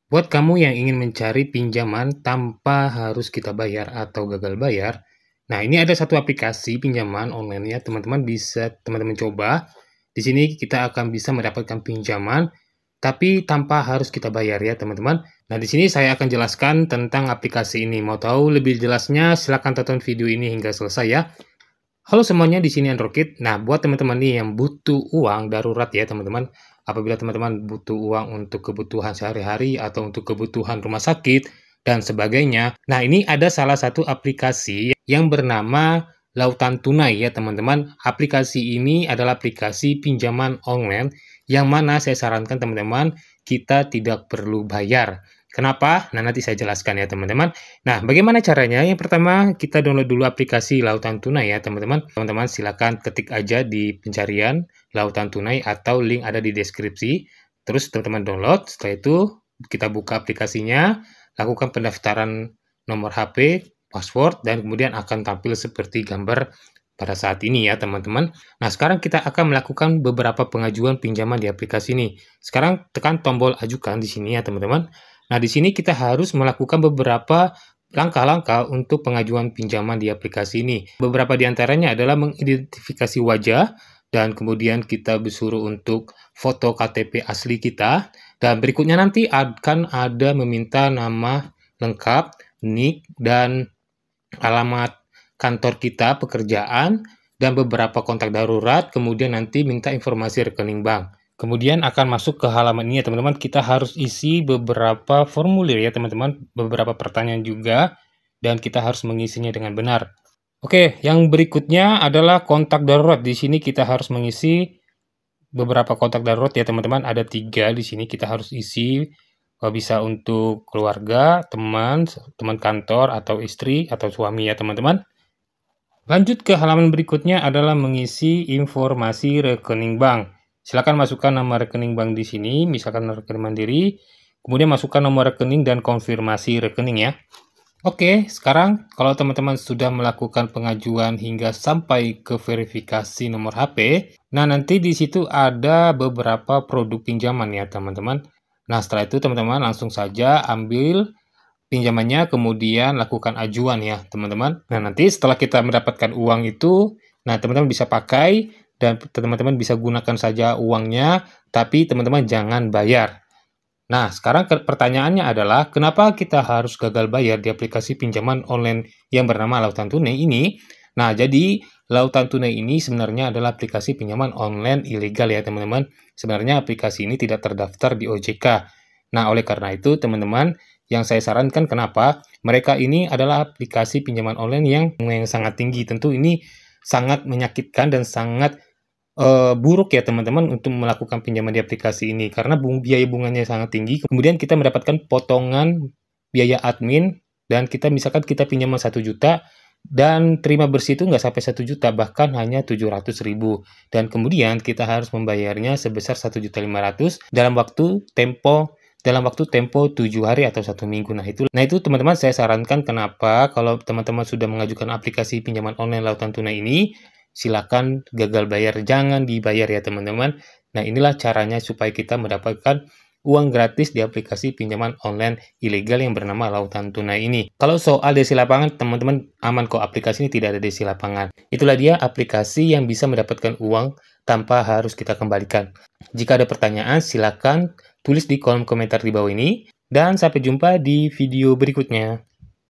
Buat kamu yang ingin mencari pinjaman tanpa harus kita bayar atau gagal bayar, nah ini ada satu aplikasi pinjaman online ya teman-teman bisa teman-teman coba. Di sini kita akan bisa mendapatkan pinjaman tapi tanpa harus kita bayar ya teman-teman. Nah di sini saya akan jelaskan tentang aplikasi ini. Mau tahu lebih jelasnya silahkan tonton video ini hingga selesai ya. Halo semuanya, di sini Android. Nah, buat teman-teman nih yang butuh uang darurat ya, teman-teman. Apabila teman-teman butuh uang untuk kebutuhan sehari-hari atau untuk kebutuhan rumah sakit dan sebagainya. Nah, ini ada salah satu aplikasi yang bernama Lautan Tunai ya, teman-teman. Aplikasi ini adalah aplikasi pinjaman online yang mana saya sarankan teman-teman kita tidak perlu bayar. Kenapa? Nah, nanti saya jelaskan ya, teman-teman. Nah, bagaimana caranya? Yang pertama, kita download dulu aplikasi Lautan Tunai ya, teman-teman. Teman-teman silakan ketik aja di pencarian Lautan Tunai atau link ada di deskripsi. Terus teman-teman download. Setelah itu, kita buka aplikasinya, lakukan pendaftaran nomor HP, password, dan kemudian akan tampil seperti gambar pada saat ini ya, teman-teman. Nah, sekarang kita akan melakukan beberapa pengajuan pinjaman di aplikasi ini. Sekarang tekan tombol ajukan di sini ya, teman-teman. Nah, di sini kita harus melakukan beberapa langkah-langkah untuk pengajuan pinjaman di aplikasi ini. Beberapa di antaranya adalah mengidentifikasi wajah, dan kemudian kita disuruh untuk foto KTP asli kita, dan berikutnya nanti akan ada meminta nama lengkap, NIK, dan alamat kantor kita, pekerjaan, dan beberapa kontak darurat, kemudian nanti minta informasi rekening bank. Kemudian akan masuk ke halaman ini ya teman-teman, kita harus isi beberapa formulir ya teman-teman, beberapa pertanyaan juga, dan kita harus mengisinya dengan benar. Oke, yang berikutnya adalah kontak darurat. Di sini kita harus mengisi beberapa kontak darurat ya teman-teman, ada 3 di sini kita harus isi. Bisa untuk keluarga, teman kantor, atau istri, atau suami ya teman-teman. Lanjut ke halaman berikutnya adalah mengisi informasi rekening bank. Silakan masukkan nama rekening bank di sini, misalkan rekening Mandiri, kemudian masukkan nomor rekening dan konfirmasi rekening ya. Oke, sekarang kalau teman-teman sudah melakukan pengajuan hingga sampai ke verifikasi nomor HP, nah nanti di situ ada beberapa produk pinjaman ya teman-teman. Nah setelah itu teman-teman langsung saja ambil pinjamannya, kemudian lakukan ajuan ya teman-teman. Nah nanti setelah kita mendapatkan uang itu, nah teman-teman bisa pakai dan teman-teman bisa gunakan saja uangnya, tapi teman-teman jangan bayar. Nah, sekarang pertanyaannya adalah, kenapa kita harus gagal bayar di aplikasi pinjaman online yang bernama Lautan Tunai ini? Nah, jadi Lautan Tunai ini sebenarnya adalah aplikasi pinjaman online ilegal ya teman-teman. Sebenarnya aplikasi ini tidak terdaftar di OJK. Nah, oleh karena itu teman-teman, yang saya sarankan kenapa? Mereka ini adalah aplikasi pinjaman online yang sangat tinggi. Tentu ini sangat menyakitkan dan sangat buruk ya teman-teman untuk melakukan pinjaman di aplikasi ini karena biaya bunganya sangat tinggi. Kemudian kita mendapatkan potongan biaya admin dan misalkan kita pinjaman 1 juta dan terima bersih itu nggak sampai 1 juta, bahkan hanya 700.000, dan kemudian kita harus membayarnya sebesar 1.500.000 dalam waktu tempo 7 hari atau 1 minggu. Nah itu teman-teman saya sarankan kenapa kalau teman-teman sudah mengajukan aplikasi pinjaman online Lautan Tunai ini, silakan gagal bayar, jangan dibayar ya teman-teman. Nah inilah caranya supaya kita mendapatkan uang gratis di aplikasi pinjaman online ilegal yang bernama Lautan Tunai ini. Kalau soal desi lapangan, teman-teman aman kok, aplikasi ini tidak ada desi lapangan. Itulah dia aplikasi yang bisa mendapatkan uang tanpa harus kita kembalikan. Jika ada pertanyaan, silakan tulis di kolom komentar di bawah ini. Dan sampai jumpa di video berikutnya.